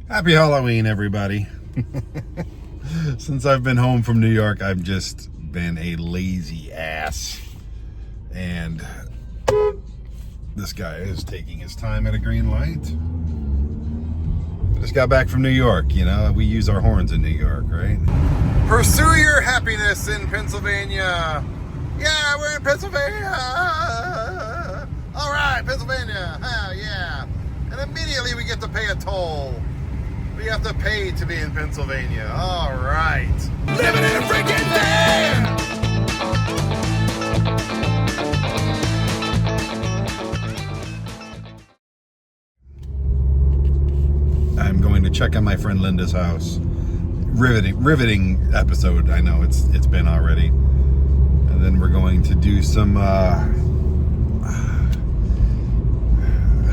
Happy Halloween, everybody. Since I've been home from New York, I've just been a lazy ass. And this guy is taking his time at a green light. I just got back from New York, you know, we use our horns in New York, right? Pursue your happiness in Pennsylvania. Yeah, we're in Pennsylvania. All right, Pennsylvania. Hell yeah. And immediately we get to pay a toll. We have to pay to be in Pennsylvania. All right. Living in a freaking van! I'm going to check on my friend Linda's house. Riveting episode. I know it's been already. And then we're going to do some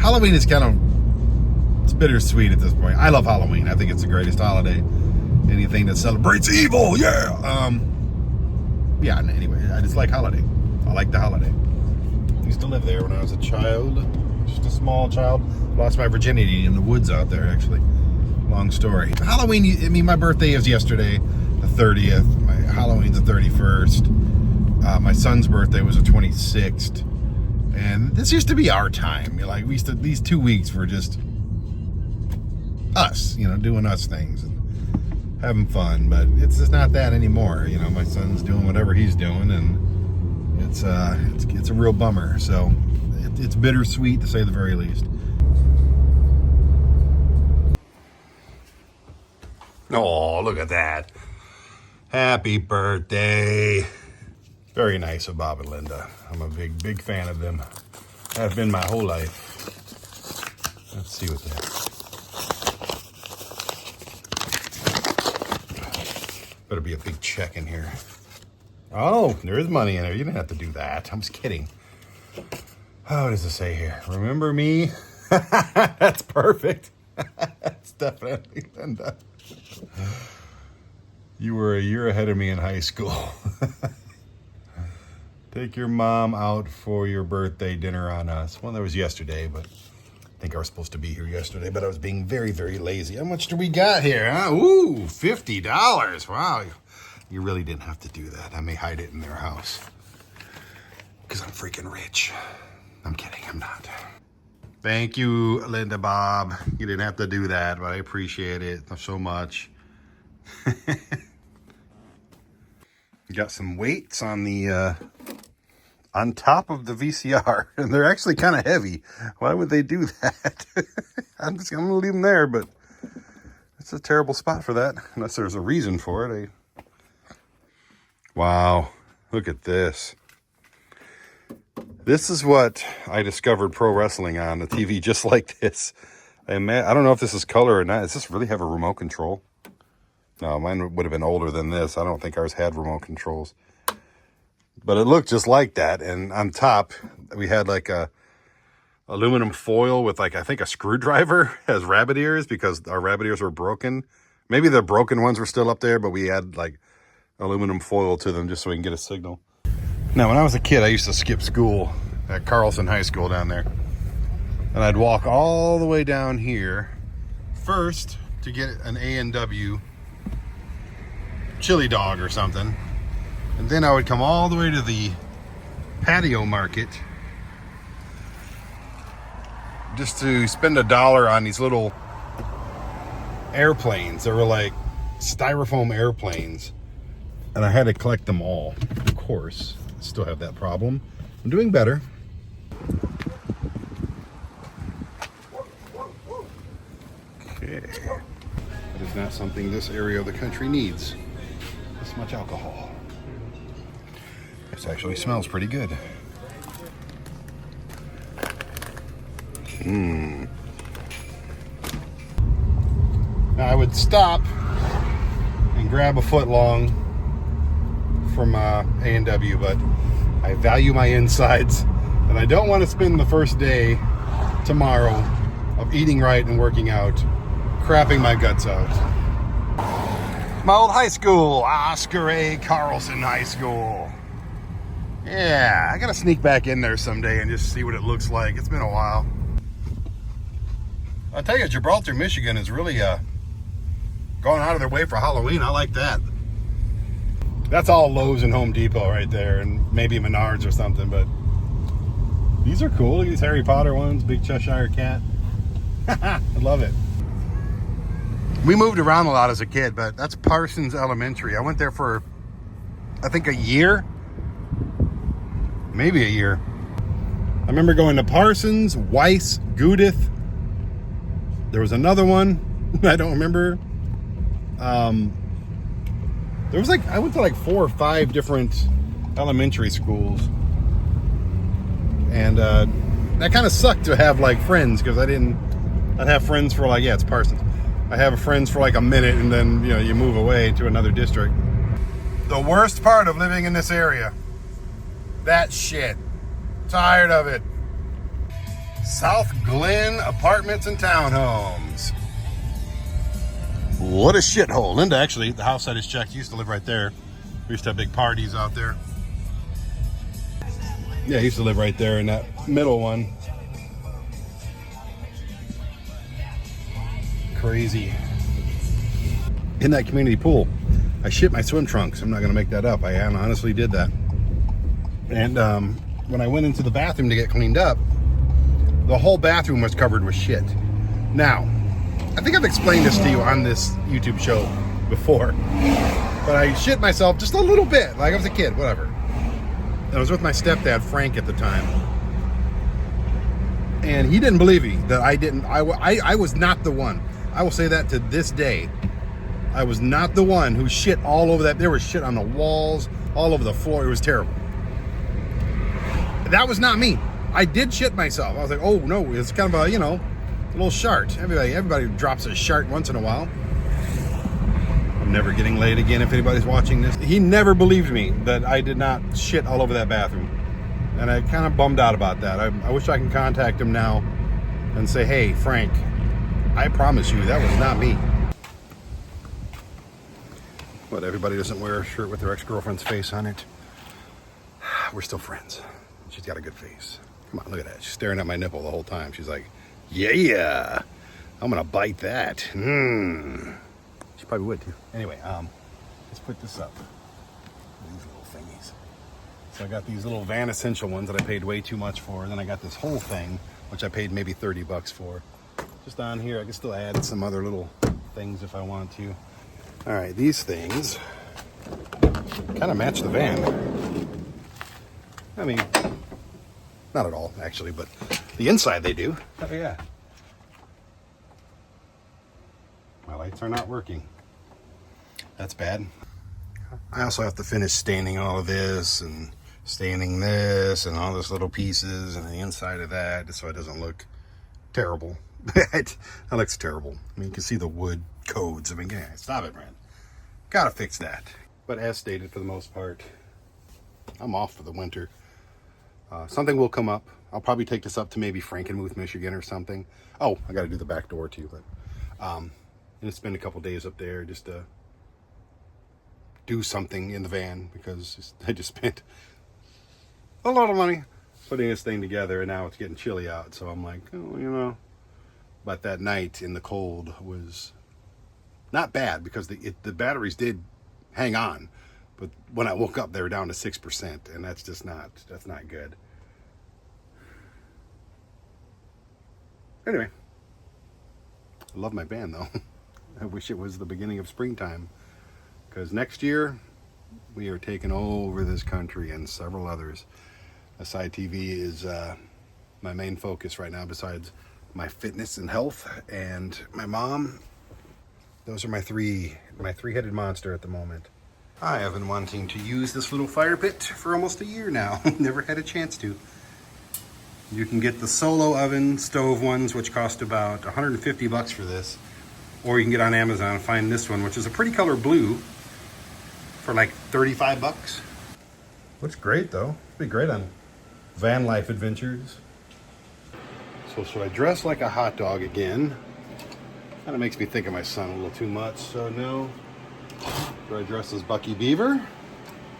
Halloween is kind of, it's bittersweet at this point. I love Halloween. I think it's the greatest holiday. Anything that celebrates evil, yeah. Yeah. Anyway, I just like holiday. I like the holiday. I used to live there when I was a child, just a small child. Lost my virginity in the woods out there, actually. Long story. Halloween. I mean, my birthday is yesterday, the 30th. My Halloween's the 31st. My son's birthday was the 26th. And this used to be our time. Like, we used to, these 2 weeks were just us, you know, doing us things and having fun. But it's just not that anymore. You know, my son's doing whatever he's doing, and it's a real bummer. So it's bittersweet, to say the very least. Oh, look at that. Happy birthday. Very nice of Bob and Linda. I'm a big fan of them. I've been my whole life. Let's see what that. Better be a big check in here. Oh, there is money in there. You didn't have to do that. I'm just kidding. Oh, what does it say here? Remember me? That's perfect. That's definitely Linda. You were a year ahead of me in high school. Take your mom out for your birthday dinner on us. Well, that was yesterday, but I think I was supposed to be here yesterday, but I was being very, very lazy. How much do we got here, huh? Ooh, $50. Wow. You really didn't have to do that. I may hide it in their house because I'm freaking rich. I'm kidding. I'm not. Thank you, Linda Bob. You didn't have to do that, but I appreciate it so much. Got some weights on the on top of the VCR, and they're actually kind of heavy. Why would they do that? I'm gonna leave them there, but it's a terrible spot for that, unless there's a reason for it. Wow, look at this. This is what I discovered pro wrestling on the TV, just like this. I don't know if this is color or not. Does this really have a remote control? No, mine would have been older than this. I don't think ours had remote controls. But it looked just like that. And on top, we had like a aluminum foil with, like, I think a screwdriver as rabbit ears, because our rabbit ears were broken. Maybe the broken ones were still up there, but we had like aluminum foil to them just so we can get a signal. Now, when I was a kid, I used to skip school at Carlson High School down there. And I'd walk all the way down here first to get an A&W chili dog or something, and then I would come all the way to the patio market just to spend $1 on these little airplanes. They were like styrofoam airplanes, and I had to collect them all. Of course, I still have that problem. I'm doing better. Okay, that is not something this area of the country needs. This much alcohol. This actually smells pretty good. Now I would stop and grab a foot long from A&W, but I value my insides, and I don't want to spend the first day tomorrow of eating right and working out crapping my guts out. My old high school, Oscar A. Carlson High School. Yeah, I gotta sneak back in there someday and just see what it looks like. It's been a while. I'll tell you, Gibraltar, Michigan is really going out of their way for Halloween. I like that. That's all Lowe's and Home Depot right there, and maybe Menards or something, but these are cool. Look at these Harry Potter ones, big Cheshire cat. I love it. We moved around a lot as a kid, but that's Parsons Elementary. I went there for, I think, a year. Maybe a year. I remember going to Parsons, Weiss, Gudith. There was another one. I don't remember. There was like, I went to like 4 or 5 different elementary schools. And that kind of sucked to have like friends, because I'd have friends for like, yeah, it's Parsons. I have friends for like a minute, and then, you know, you move away to another district. The worst part of living in this area. That shit. Tired of it. South Glen Apartments and Townhomes. What a shithole. Linda, actually, the house I just checked, used to live right there. We used to have big parties out there. Yeah, he used to live right there in that middle one. Crazy. In that community pool, I shit my swim trunks. I'm not gonna make that up. I honestly did that. And when I went into the bathroom to get cleaned up, the whole bathroom was covered with shit. Now, I think I've explained this to you on this YouTube show before, but I shit myself just a little bit, like I was a kid, whatever. And I was with my stepdad, Frank, at the time. And he didn't believe me that I didn't, I was not the one. I will say that to this day. I was not the one who shit all over that. There was shit on the walls, all over the floor. It was terrible. That was not me. I did shit myself. I was like, oh no, it's kind of a, you know, a little shart. Everybody drops a shart once in a while. I'm never getting laid again if anybody's watching this. He never believed me that I did not shit all over that bathroom. And I kind of bummed out about that. I wish I can contact him now and say, hey, Frank, I promise you that was not me. But everybody doesn't wear a shirt with their ex-girlfriend's face on it. We're still friends. She's got a good face. Come on, look at that. She's staring at my nipple the whole time. She's like, yeah, I'm gonna bite that. She probably would too. Anyway, let's put this up. These little thingies. So I got these little Van Essential ones that I paid way too much for. And then I got this whole thing, which I paid maybe 30 bucks for. Just on here, I can still add some other little things if I want to. All right, these things kind of match the van. I mean, not at all, actually, but the inside they do. Oh, yeah. My lights are not working. That's bad. I also have to finish staining all of this and staining this and all those little pieces and the inside of that so it doesn't look terrible. That looks terrible. I mean, you can see the wood codes. I mean, yeah, stop it, man. Gotta fix that. But as stated, for the most part, I'm off for the winter. Something will come up. I'll probably take this up to maybe Frankenmuth, Michigan or something. Oh, I got to do the back door too. But I'm going to spend a couple days up there just to do something in the van, because I just spent a lot of money putting this thing together, and now it's getting chilly out. So I'm like, oh, you know. But that night in the cold was not bad, because the batteries did hang on. But when I woke up, they were down to 6%, and that's not good. Anyway, I love my van though. I wish it was the beginning of springtime, because next year we are taking over this country and several others. Aside TV is my main focus right now, besides my fitness and health and my mom. Those are my three-headed monster at the moment. I have been wanting to use this little fire pit for almost a year now. Never had a chance to. You can get the solo oven stove ones, which cost about 150 bucks for this. Or you can get on Amazon and find this one, which is a pretty color blue, for like 35 bucks. Looks great though. It'd be great on Vanlife adventures. So should I dress like a hot dog again? Kind of makes me think of my son a little too much, so no. Do I dress as Bucky Beaver?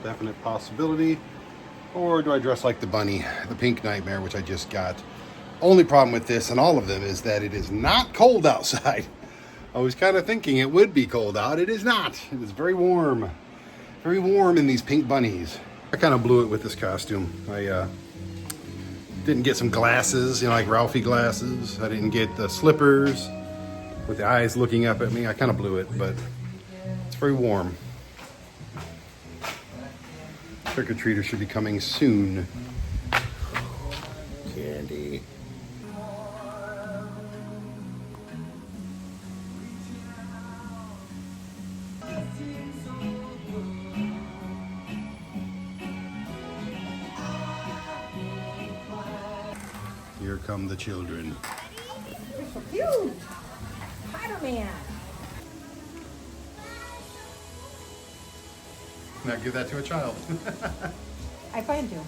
Definite possibility. Or do I dress like the bunny, the pink nightmare, which I just got? Only problem with this and all of them is that it is not cold outside. I was kind of thinking it would be cold out. It is not. It is very warm. Very warm in these pink bunnies. I kind of blew it with this costume. I didn't get some glasses, like Ralphie glasses. I didn't get the slippers with the eyes looking up at me. I kind of blew it, but it's very warm. Trick-or-treater should be coming soon. Candy. Here come the children. You're so cute. Spider-Man. Now give that to a child. I find you.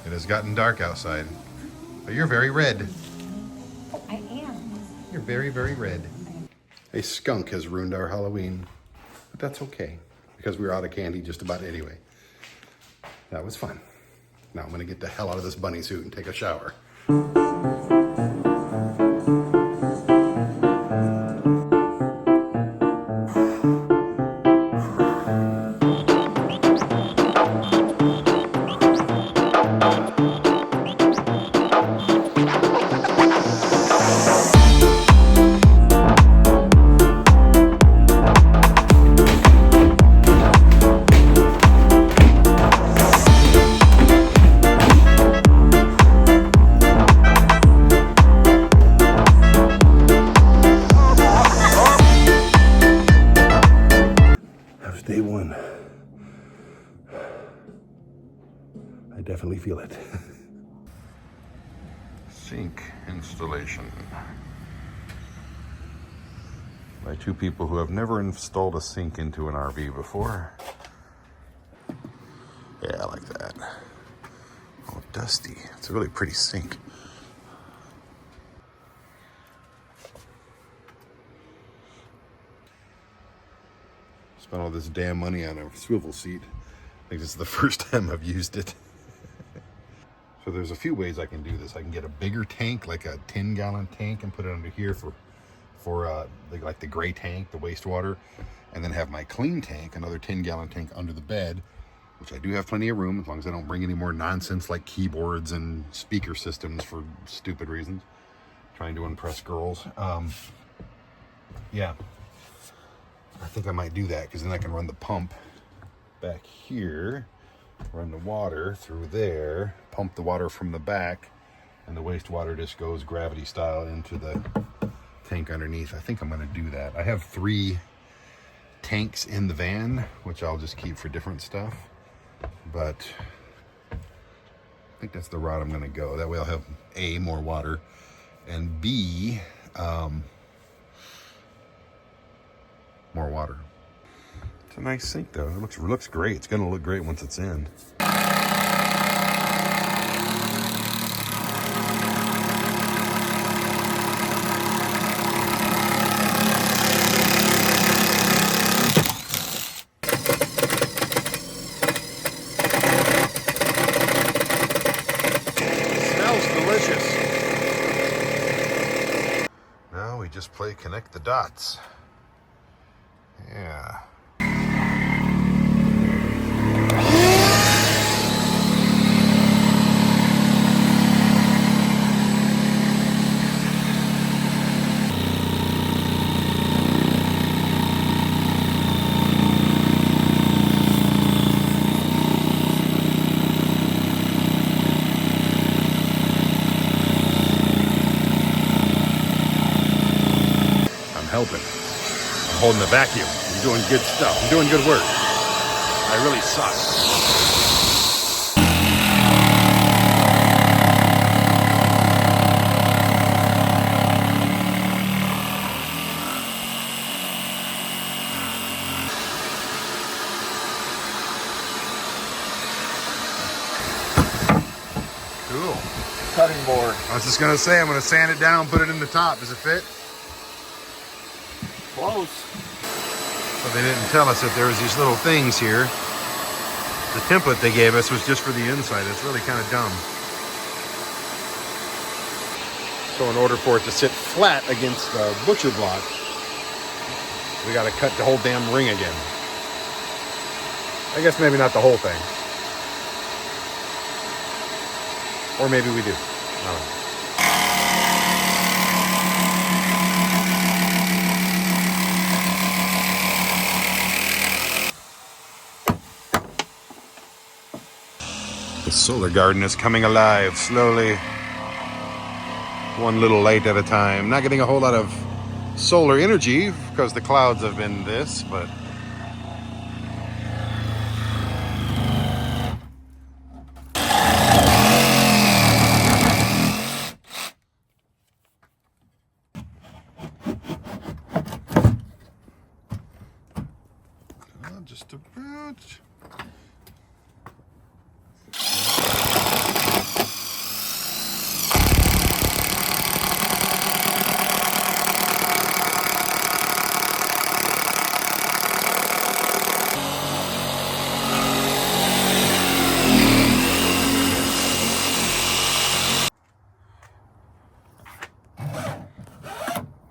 It has gotten dark outside, but you're very red. Oh, I am. You're very, very red. A skunk has ruined our Halloween, but that's okay because we were out of candy just about anyway. That was fun. Now I'm gonna get the hell out of this bunny suit and take a shower. Day one. I definitely feel it. Sink installation. By two people who have never installed a sink into an RV before. Yeah, I like that. Oh, dusty. It's a really pretty sink. Spent all this damn money on a swivel seat. I think this is the first time I've used it. So there's a few ways I can do this. I can get a bigger tank, like a 10-gallon tank, and put it under here for like the gray tank, the wastewater, and then have my clean tank, another 10-gallon tank under the bed, which I do have plenty of room as long as I don't bring any more nonsense like keyboards and speaker systems for stupid reasons. Trying to impress girls. Yeah. I think I might do that because then I can run the pump back here, run the water through there, pump the water from the back, and the wastewater just goes gravity style into the tank underneath. I think I'm going to do that. I have 3 tanks in the van, which I'll just keep for different stuff, but I think that's the route I'm going to go. That way I'll have A, more water, and B, more water. It's a nice sink though. It looks great. It's gonna look great once it's in. Smells delicious. Now we just play connect the dots. Yeah. I'm helping. I'm holding the vacuum. I'm doing good stuff. I'm doing good work. I really suck. cutting board. I was just gonna say, I'm gonna sand it down, put it in the top. Does it fit? Close. But they didn't tell us that there was these little things here. The template they gave us was just for the inside. It's really kind of dumb. So in order for it to sit flat against the butcher block, we got to cut the whole damn ring again. I guess maybe not the whole thing. Or maybe we do. I don't know. The solar garden is coming alive slowly. One little light at a time. Not getting a whole lot of solar energy because the clouds have been this, but just about.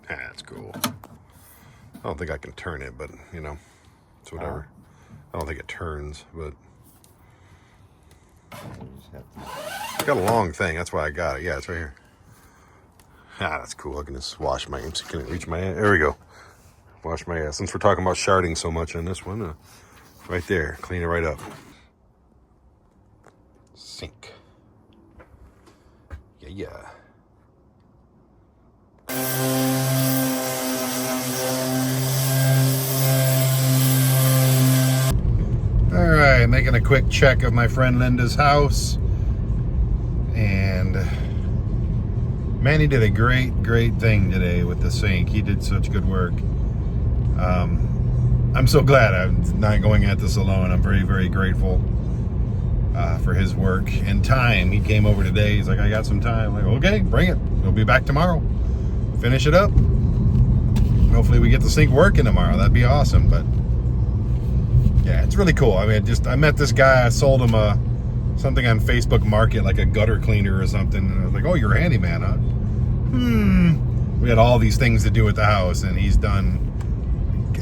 That's cool. I don't think I can turn it, but you know, it's whatever. I don't think it turns, but it's got a long thing. That's why I got it. Yeah, it's right here. Ah, that's cool. I can just wash my. Can it reach my? There we go. Wash my ass. Since we're talking about sharding so much on this one, right there, clean it right up. Sink. Yeah. All right, making a quick check of my friend Linda's house, and man, he did a great thing today with the sink. He did such good work. I'm so glad I'm not going at this alone. I'm very grateful for his work and time. He came over today. He's like, I got some time. I'm like, okay, bring it. We'll be back tomorrow. Finish it up. Hopefully we get the sink working tomorrow. That'd be awesome. But yeah, it's really cool. I mean, I met this guy. I sold him something on Facebook Market, like a gutter cleaner or something. And I was like, oh, you're a handyman, huh? We had all these things to do at the house, and he's done,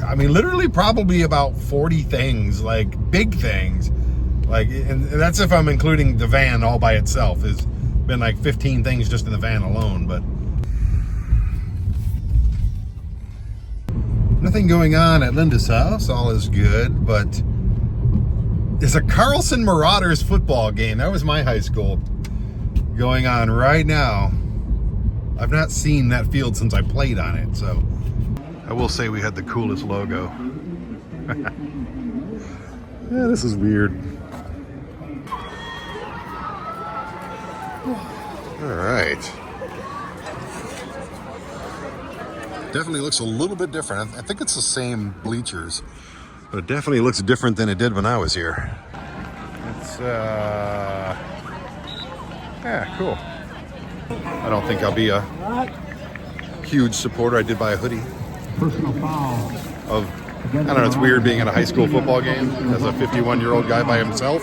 I mean, literally probably about 40 things, like big things. Like, and that's if I'm including the van all by itself. It's been like 15 things just in the van alone, but nothing going on at Linda's house. All is good, but there's a Carlson Marauders football game. That was my high school going on right now. I've not seen that field since I played on it, so I will say we had the coolest logo. Yeah, this is weird. All right. Definitely looks a little bit different. I think it's the same bleachers, but it definitely looks different than it did when I was here. It's, yeah, cool. I don't think I'll be a huge supporter. I did buy a hoodie. Personal foul. I don't know, it's weird being at a high school football game as a 51-year-old guy by himself.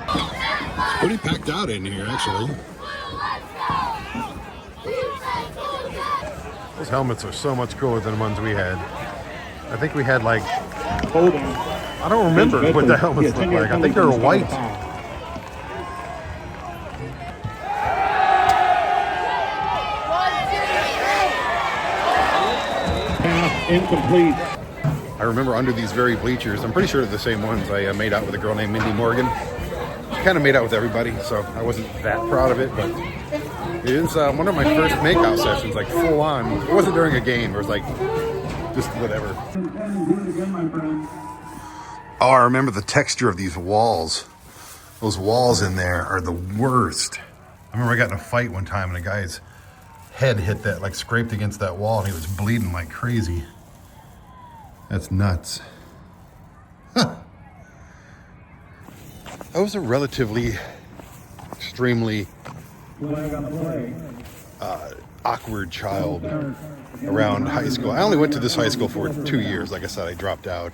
It's pretty packed out in here, actually. Those helmets are so much cooler than the ones we had. I think we had like, I don't remember what the helmets look like. I think they were white. Pass incomplete. I remember under these very bleachers, I'm pretty sure they're the same ones. I made out with a girl named Mindy Morgan. She kind of made out with everybody, so I wasn't that proud of it, but it is one of my first makeout sessions, like full on. It wasn't during a game, it was like just whatever. Oh, I remember the texture of these walls. Those walls in there are the worst. I remember I got in a fight one time and a guy's head hit that, like scraped against that wall, and he was bleeding like crazy. That's nuts. Huh. That was a relatively, extremely Flag on the play. Awkward child around high school. I only went to this high school for 2 years. Like I said, I dropped out,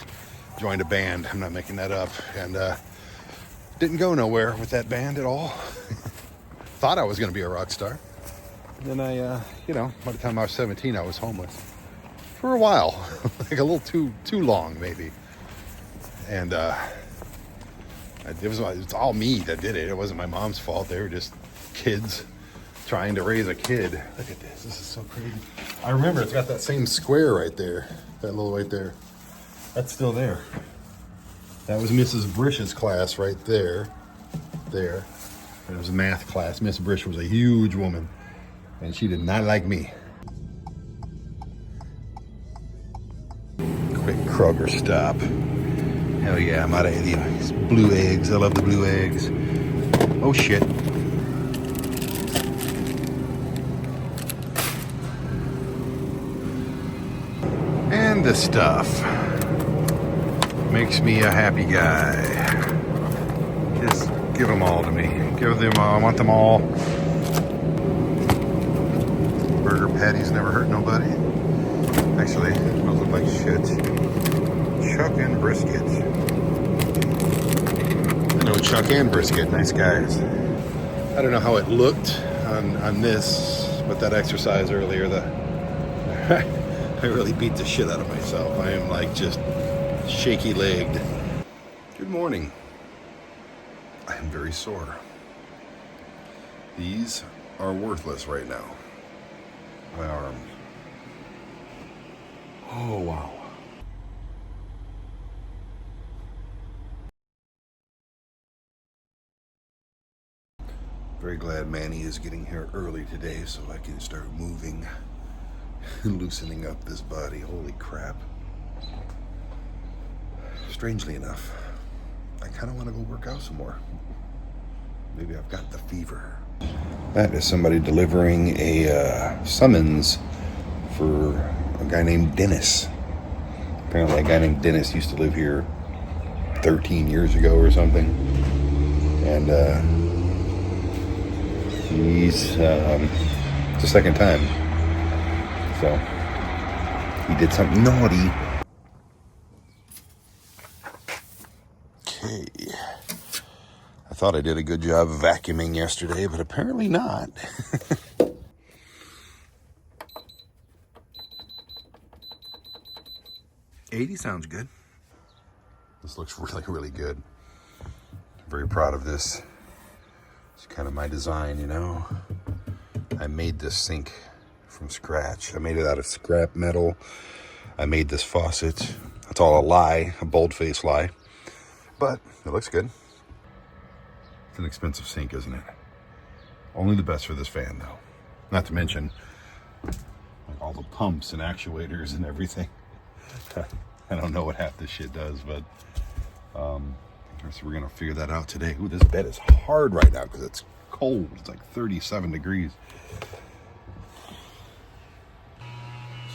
joined a band. I'm not making that up. And didn't go nowhere with that band at all. Thought I was going to be a rock star. Then I, by the time I was 17, I was homeless for a while, like a little too long, maybe. And it was all me that did it. It wasn't my mom's fault. They were just kids trying to raise a kid. Look at this. This is so crazy. I remember it's got that same square right there. That little right there. That's still there. That was Mrs. Brish's class right there. There. It was a math class. Miss Brish was a huge woman. And she did not like me. Quick Kroger stop. Hell yeah, I'm out of these blue eggs. I love the blue eggs. Oh shit. And this stuff makes me a happy guy. Just give them all to me. Give them all. I want them all. Burger patties never hurt nobody. Actually, those look like shit. Chuck and brisket. I know Chuck and brisket. Nice guys. I don't know how it looked on this, but that exercise earlier, I really beat the shit out of myself. I am like just shaky-legged. Good morning. I am very sore. These are worthless right now. My arms. Oh, wow. Very glad Manny is getting here early today so I can start moving and loosening up this body. Holy crap. Strangely enough, I kind of want to go work out some more. Maybe I've got the fever. That is somebody delivering a summons for a guy named Dennis. Apparently a guy named Dennis used to live here 13 years ago or something. And he's, it's the second time. So, he did something naughty. Okay. I thought I did a good job vacuuming yesterday, but apparently not. 80 sounds good. This looks really, really good. Very proud of this. It's kind of my design, you know. I made this sink from scratch. I made it out of scrap metal. I made this faucet. That's all a lie, a bold-faced lie. But it looks good. It's an expensive sink, isn't it? Only the best for this van, though. Not to mention like all the pumps and actuators and everything. I don't know what half this shit does, but so we're gonna figure that out today. Ooh, this bed is hard right now because it's cold. It's like 37 degrees.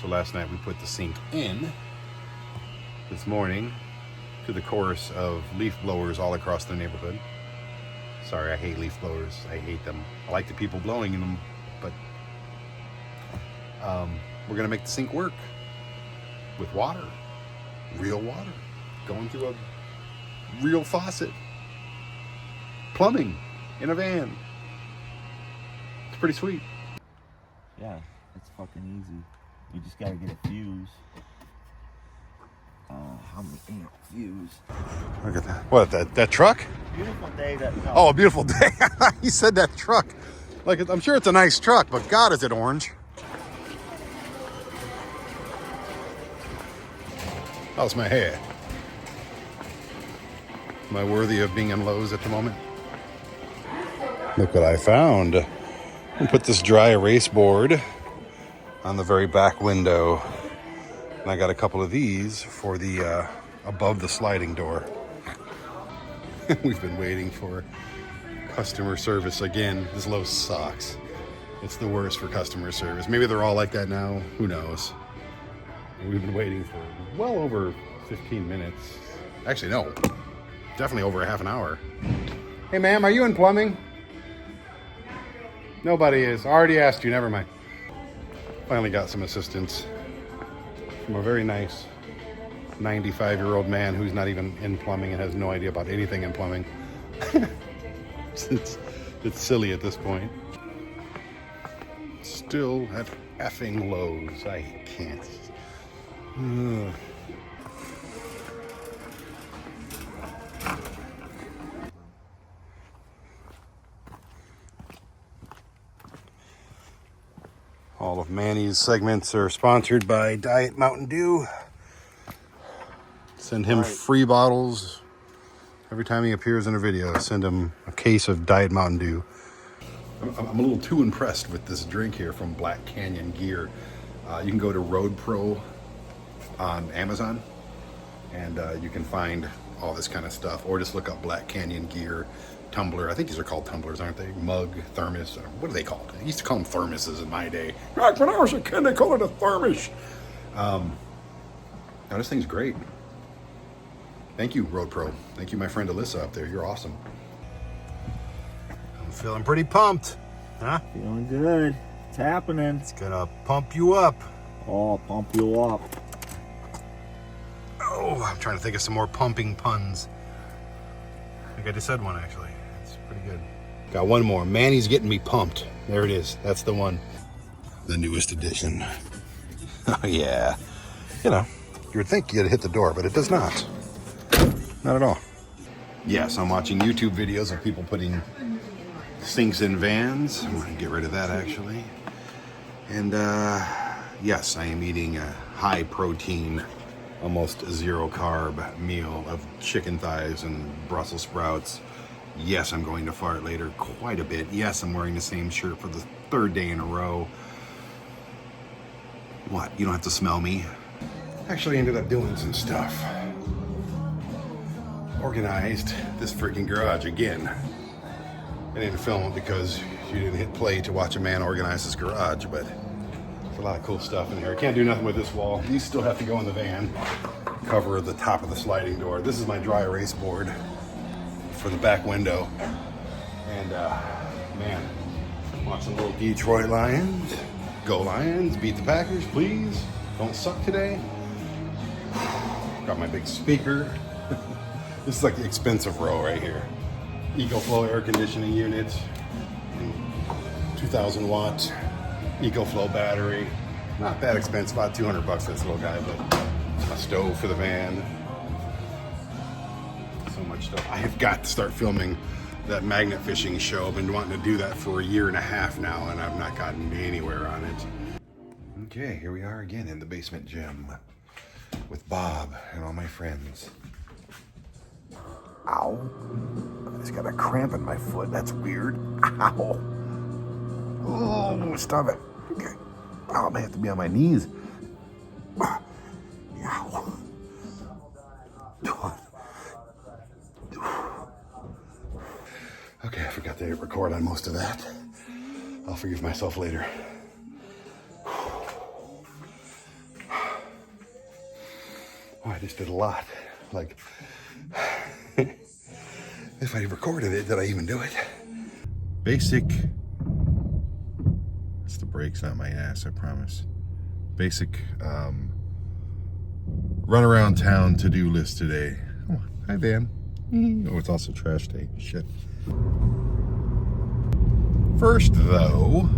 So last night we put the sink in. This morning, to the chorus of leaf blowers all across the neighborhood. Sorry, I hate leaf blowers. I hate them. I like the people blowing in them, but we're gonna make the sink work with water, real water, going through a real faucet, plumbing in a van. It's pretty sweet. Yeah, it's fucking easy. You just gotta get a fuse. How many amp fuse? Look at that. What, that truck? Beautiful day that. No. Oh, a beautiful day. He said that truck. Like, I'm sure it's a nice truck, but God, is it orange. How's my hair? Am I worthy of being in Lowe's at the moment? Look what I found. I put this dry erase board on the very back window. And I got a couple of these for the above the sliding door. We've been waiting for customer service again. This Lowe's sucks. It's the worst for customer service. Maybe they're all like that now. Who knows? We've been waiting for well over 15 minutes. Actually, no. Definitely over a half an hour. Hey, ma'am, are you in plumbing? Nobody is. I already asked you, never mind. Finally got some assistance from a very nice 95-year-old man who's not even in plumbing and has no idea about anything in plumbing. it's silly at this point. Still at effing lows. I can't. Ugh. All of Manny's segments are sponsored by Diet Mountain Dew. Send him free bottles every time he appears in a video. Send him a case of Diet Mountain Dew. I'm a little too impressed with this drink here from Black Canyon Gear. You can go to Road Pro on Amazon and you can find all this kind of stuff, or just look up Black Canyon Gear tumbler. I think these are called tumblers, aren't they? Mug, thermos, what are they called? I used to call them thermoses in my day. Like when I was a kid, they called it a thermos. Now this thing's great. Thank you, Road Pro. Thank you, my friend Alyssa up there. You're awesome. I'm feeling pretty pumped, huh? Feeling good. It's happening. It's gonna pump you up. Oh, pump you up. Oh, I'm trying to think of some more pumping puns. I think I just said one, actually. It's pretty good. Got one more. Manny's getting me pumped. There it is. That's the one. The newest edition. Oh, yeah. You know, you would think you'd hit the door, but it does not. Not at all. Yes, I'm watching YouTube videos of people putting sinks in vans. I'm going to get rid of that, actually. And, yes, I am eating a high protein, almost zero carb meal of chicken thighs and Brussels sprouts. Yes, I'm going to fart later quite a bit. Yes, I'm wearing the same shirt for the third day in a row. What? You don't have to smell me? Actually ended up doing some stuff. Organized this freaking garage again. I didn't film it because you didn't hit play to watch a man organize his garage, but there's a lot of cool stuff in here. I can't do nothing with this wall. These still have to go in the van. Cover the top of the sliding door. This is my dry erase board for the back window. And man, watching little Detroit Lions. Go Lions, beat the Packers, please. Don't suck today. Got my big speaker. This is like the expensive row right here. EcoFlow air conditioning unit, 2,000 watt EcoFlow battery. Not that expensive, about 200 bucks for this little guy, but a stove for the van. So much stuff. I have got to start filming that magnet fishing show. I've been wanting to do that for a year and a half now, and I've not gotten anywhere on it. Okay, here we are again in the basement gym with Bob and all my friends. Ow. I just got a cramp in my foot. That's weird. Ow. Oh, stop it. Okay. Oh, I may have to be on my knees. Ow. Okay, I forgot to hit record on most of that. I'll forgive myself later. Oh, I just did a lot. Like, if I recorded it, did I even do it? Basic. It's the brakes, not my ass, I promise. Basic run around town to-do list today. Oh, hi, Van. Oh, it's also trash day. Shit. First, though.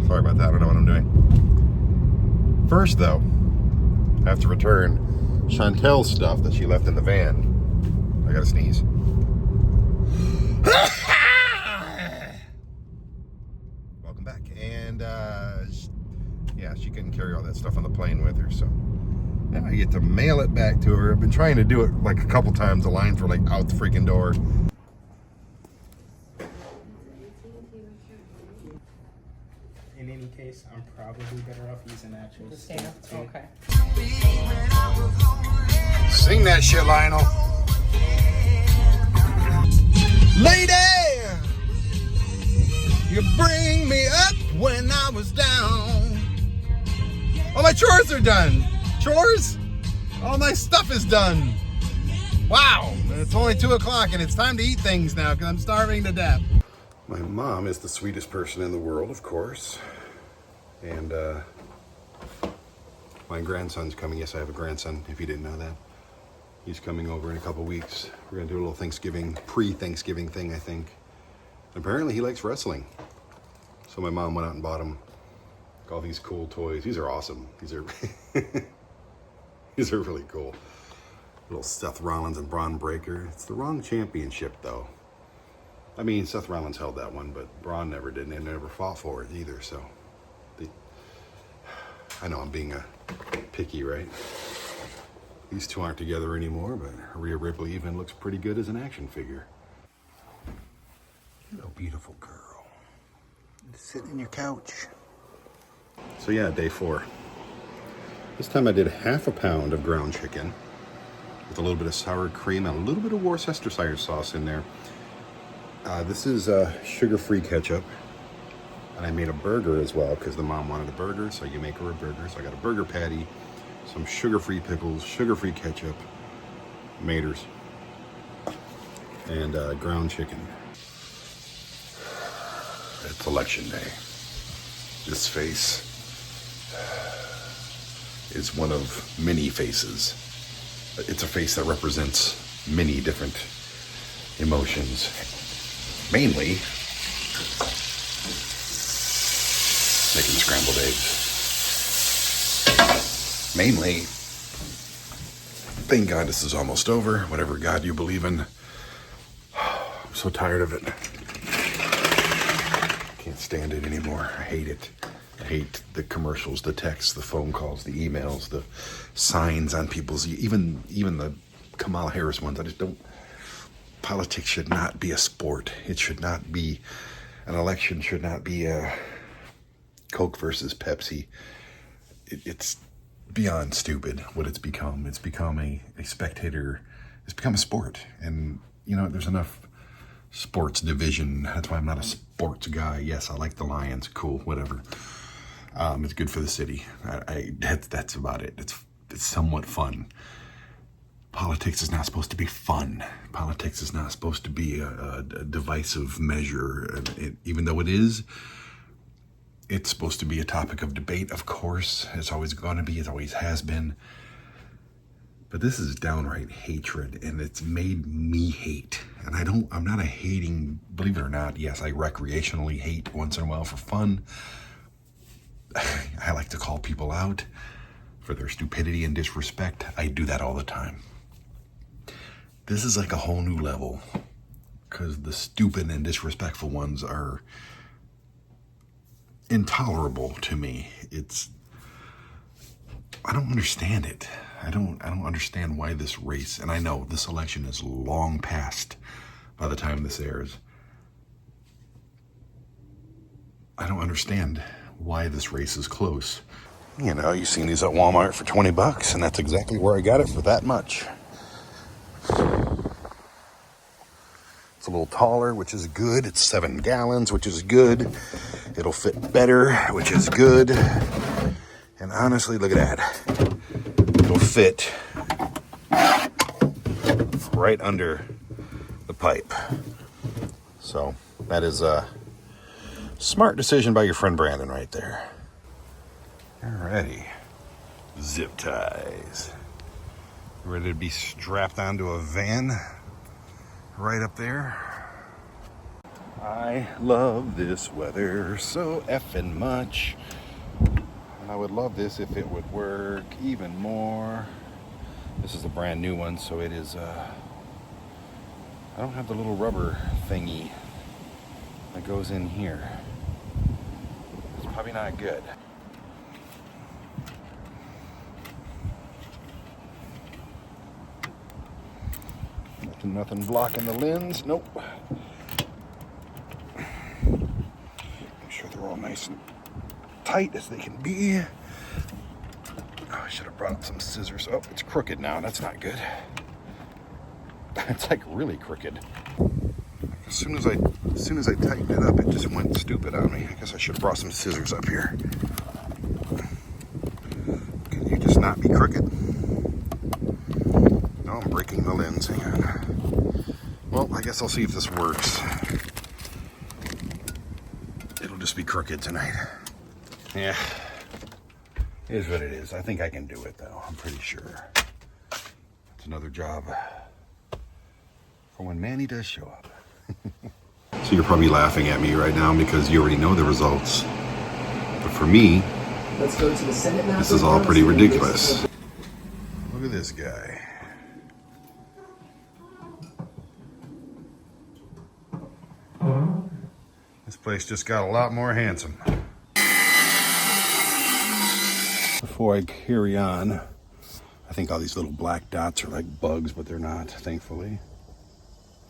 Sorry about that. I don't know what I'm doing. First, though, I have to return Chantel's stuff that she left in the van. I gotta sneeze. Welcome back. And, yeah, she couldn't carry all that stuff on the plane with her, so now I get to mail it back to her. I've been trying to do it like a couple times. The lines were like out the freaking door. In any case, I'm probably better off using actual stamp too. Okay. Sing that shit, Lionel. Lady, you bring me up when I was down. All my chores are done. Chores? All my stuff is done. Wow, it's only 2 o'clock and it's time to eat things now because I'm starving to death. My mom is the sweetest person in the world, of course. And my grandson's coming. Yes, I have a grandson, if you didn't know that. He's coming over in a couple weeks. We're gonna do a little Thanksgiving, pre-Thanksgiving thing, I think. Apparently he likes wrestling. So my mom went out and bought him all these cool toys. These are awesome. These are these are really cool. Little Seth Rollins and Braun Breaker. It's the wrong championship though. I mean, Seth Rollins held that one, but Braun never did, and they never fought for it either, so. I know I'm being picky, right? These two aren't together anymore, but Rhea Ripley even looks pretty good as an action figure. Hello, beautiful girl. Sit in your couch. So yeah, day 4. This time I did half a pound of ground chicken with a little bit of sour cream and a little bit of Worcestershire sauce in there. This is sugar-free ketchup. And I made a burger as well because the mom wanted a burger, so you make her a burger. So I got a burger patty, some sugar-free pickles, sugar-free ketchup, maters, and ground chicken. It's election day. This face is one of many faces. It's a face that represents many different emotions. Mainly making scrambled eggs. Mainly, thank God this is almost over. Whatever God you believe in. I'm so tired of it. Can't stand it anymore. I hate it. I hate the commercials, the texts, the phone calls, the emails, the signs on people's, even the Kamala Harris ones. I just don't. Politics should not be a sport. It should not be, an election should not be a Coke versus Pepsi. It's beyond stupid what it's become. It's become a spectator. It's become a sport. And, you know, there's enough sports division. That's why I'm not a sports guy. Yes, I like the Lions. Cool, whatever. It's good for the city. That's about it. It's somewhat fun. Politics is not supposed to be fun. Politics is not supposed to be a divisive measure. Even though it is, it's supposed to be a topic of debate, of course. It's always going to be. It always has been. But this is downright hatred, and it's made me hate. And I'm not a hating, believe it or not, yes, I recreationally hate once in a while for fun. I like to call people out for their stupidity and disrespect. I do that all the time. This is like a whole new level, because the stupid and disrespectful ones are intolerable to me. I don't understand it. I don't understand why this race, and I know this election is long past by the time this airs. I don't understand why this race is close. You know, you've seen these at Walmart for $20, and that's exactly where I got it, for that much. It's a little taller, which is good. It's 7 gallons, which is good. It'll fit better, which is good. And honestly, look at that. It'll fit right under the pipe. So that is a smart decision by your friend Brandon right there. Alrighty. Zip ties. Ready to be strapped onto a van right up there. I love this weather so effing much. And I would love this if it would work even more. This is a brand new one, so it is, I don't have the little rubber thingy that goes in here. It's probably not good. Nothing blocking the lens. Nope. Make sure they're all nice and tight as they can be. Oh, I should have brought some scissors. Oh, it's crooked now. That's not good. It's like really crooked. As soon as I tightened it up, it just went stupid on me. I guess I should have brought some scissors up here. Can you just not be crooked? No, I'm breaking the lens. Hang on. Well, I guess I'll see if this works. just be crooked tonight. Yeah. It is what it is. I think I can do it, though. I'm pretty sure. It's another job for when Manny does show up. So you're probably laughing at me right now because you already know the results. But for me, Let's go to the Senate now. this is all pretty ridiculous. Look at this guy. This place just got a lot more handsome. Before I carry on, I think all these little black dots are like bugs, but they're not, thankfully.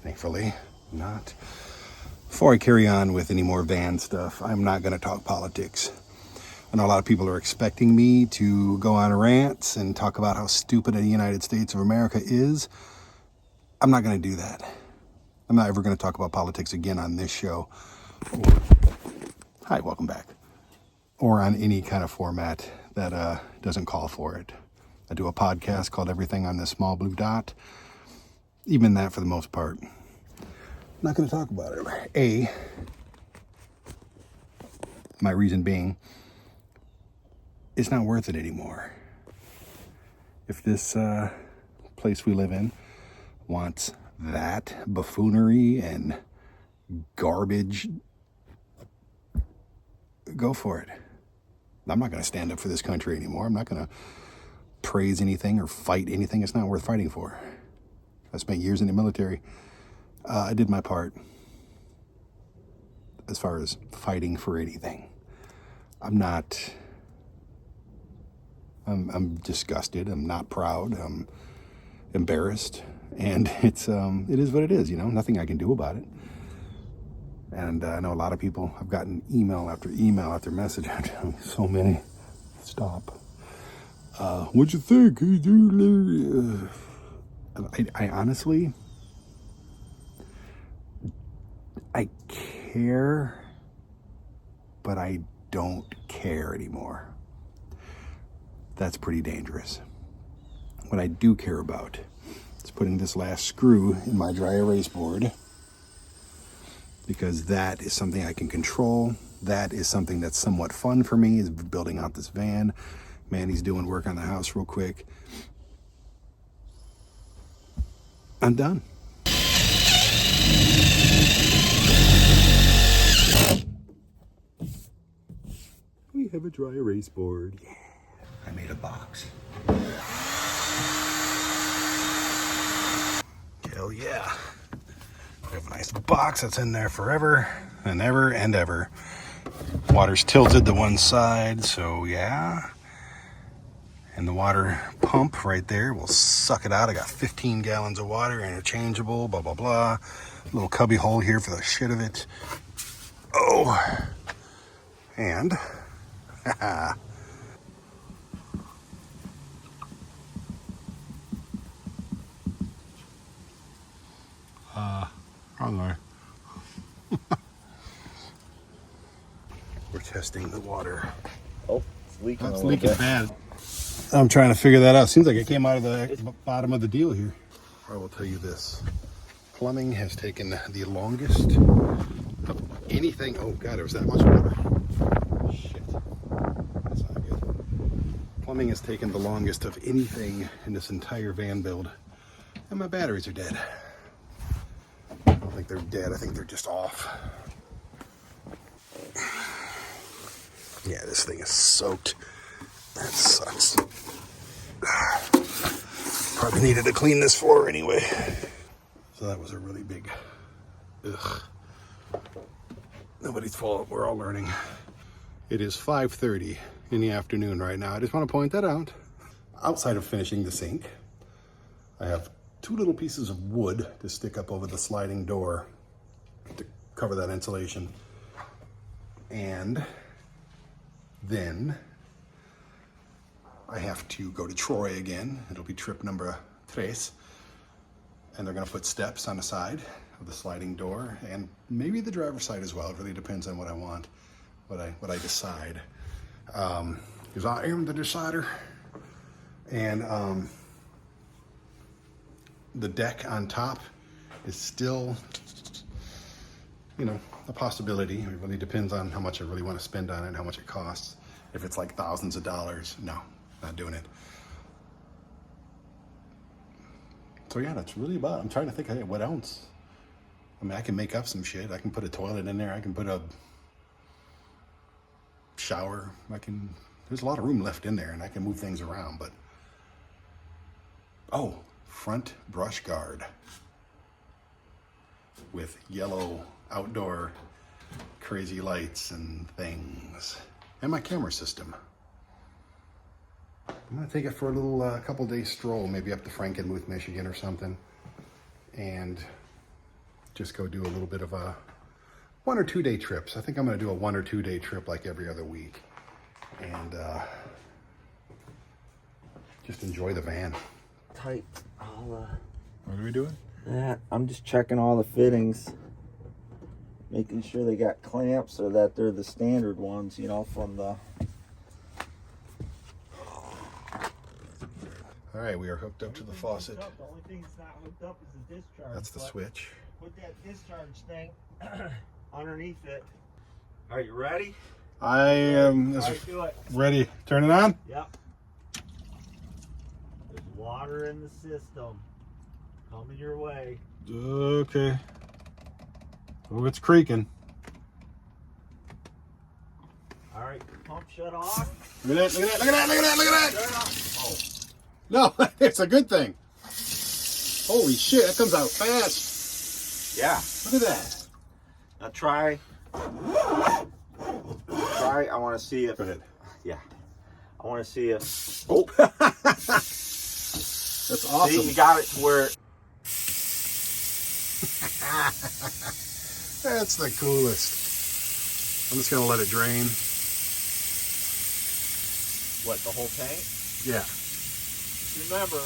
Thankfully, not. Before I carry on with any more van stuff, I'm not going to talk politics. I know a lot of people are expecting me to go on rants and talk about how stupid the United States of America is. I'm not going to do that. I'm not ever going to talk about politics again on this show. Hi, welcome back. Or on any kind of format that doesn't call for it. I do a podcast called Everything on This Small Blue Dot. Even that, for the most part, I'm not going to talk about it. My reason being, it's not worth it anymore. If this place we live in wants that buffoonery and garbage, go for it. I'm not going to stand up for this country anymore. I'm not going to praise anything or fight anything it's not worth fighting for. I spent years in the military. I did my part as far as fighting for anything. I'm disgusted. I'm not proud. I'm embarrassed. And it is what it is, nothing I can do about it. And I know a lot of people, I've gotten email after message. I'm telling you, so many. Stop. What'd you think? I honestly, I care, but I don't care anymore. That's pretty dangerous. What I do care about is putting this last screw in my dry erase board, because that is something I can control. That is something that's somewhat fun for me, is building out this van. Manny's doing work on the house real quick. I'm done. We have a dry erase board. Yeah. I made a box. Hell yeah. We have a nice box that's in there forever and ever and ever. Water's tilted to one side, so yeah. And the water pump right there will suck it out. I got 15 gallons of water, interchangeable, blah, blah, blah. Little cubby hole here for the shit of it. Oh. And, hello. We're testing the water. Oh, it's leaking. It's leaking bad. I'm trying to figure that out. Seems like it came out of the bottom of the deal here. I will tell you this. Plumbing has taken the longest of anything. Oh God, there was that much water. Shit. That's not good. Plumbing has taken the longest of anything in this entire van build. And my batteries are dead. I don't think they're dead. I think they're just off. Yeah, this thing is soaked. That sucks. Probably needed to clean this floor anyway. So that was a really big ugh. Nobody's fault. We're all learning. It is 5:30 in the afternoon right now. I just want to point that out. Outside of finishing the sink, I have 2 little pieces of wood to stick up over the sliding door to cover that insulation. And then I have to go to Troy again. It'll be trip number 3. And they're gonna put steps on the side of the sliding door and maybe the driver's side as well. It really depends on what I want, what I decide. Because I am the decider. And the deck on top is still you know, a possibility. It really depends on how much I really want to spend on it and how much it costs. If it's like thousands of dollars, no, not doing it. So yeah, that's really about it. I'm trying to think, hey, what else? I mean, I can make up some shit. I can put a toilet in there. I can put a shower. There's a lot of room left in there and I can move things around, but oh, front brush guard with yellow outdoor crazy lights and things, and my camera system. I'm gonna take it for a little couple day stroll, maybe up to Frankenmuth, Michigan or something, and just go do a little bit of a 1 or 2 day trips. I think I'm gonna do a 1 or 2 day trip like every other week, and just enjoy the van. Tight all What are we doing? that. I'm just checking all the fittings, making sure they got clamps or that they're the standard ones, you know, from the. All right, we are hooked up to the faucet. The only thing that's not hooked up is the discharge. That's the switch. Put that discharge thing underneath it. Are you ready? I am All right, do it. ready. Turn it on. Yep. There's water in the system coming your way. Okay. Oh, it's creaking. All right, pump shut off. Look at that, look at that, look at that, look at that, look at that. Turn it off. Oh. No, it's a good thing. Holy shit, that comes out fast. Yeah. Look at that. Now try. I want to see if. Go ahead. Yeah. I want to see if. Oh. That's awesome. See, you got it to where. That's the coolest. I'm just going to let it drain. What, the whole tank? Yeah. Remember,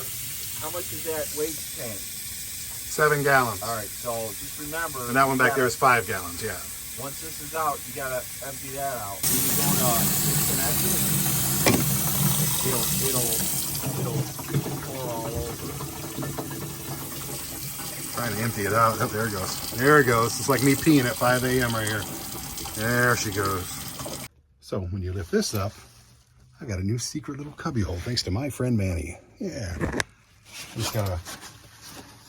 how much is that waste tank? 7 gallons. All right, so just remember. And that one back there is. is 5 gallons, yeah. Once this is out, you gotta empty that out. When you go to disconnect it, it'll pour all over. Trying to empty it out. Oh, there it goes. There it goes. It's like me peeing at 5 a.m. right here. There she goes. So when you lift this up, I got a new secret little cubby hole thanks to my friend Manny. Yeah. Just gotta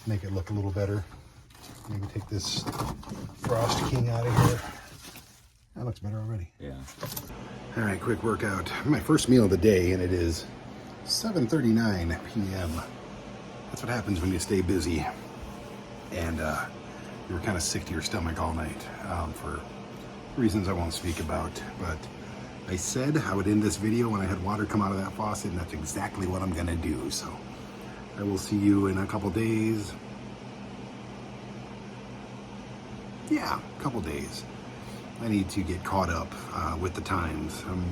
make it look a little better. Maybe take this Frost King out of here. That looks better already. Yeah. All right, quick workout. My first meal of the day, and it is 7:39 p.m. That's what happens when you stay busy and you were kind of sick to your stomach all night for reasons I won't speak about. But I said I would end this video when I had water come out of that faucet, and that's exactly what I'm gonna do. So I will see you in a couple days. Yeah, a couple days. I need to get caught up with the times. I'm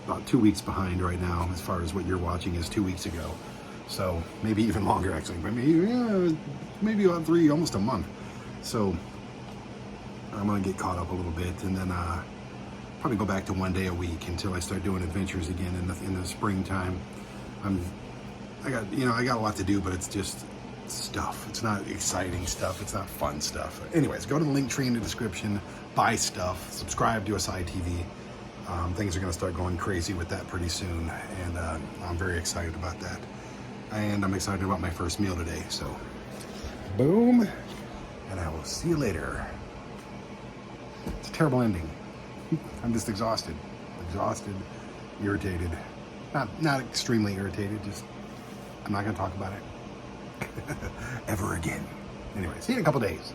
about 2 weeks behind right now as far as what you're watching is 2 weeks ago. So maybe even longer actually, but maybe about 3, almost a month. So I'm gonna get caught up a little bit, and then probably go back to 1 day a week until I start doing adventures again in the springtime. I got a lot to do, but it's just stuff. It's not exciting stuff. It's not fun stuff. Anyways, go to the link tree in the description, buy stuff, subscribe to Asai TV. Things are going to start going crazy with that pretty soon, and I'm very excited about that. And I'm excited about my first meal today. So, boom, and I will see you later. It's a terrible ending. I'm just exhausted, irritated. Not extremely irritated. Just I'm not going to talk about it ever again. Anyway, see you in a couple days.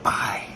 Bye.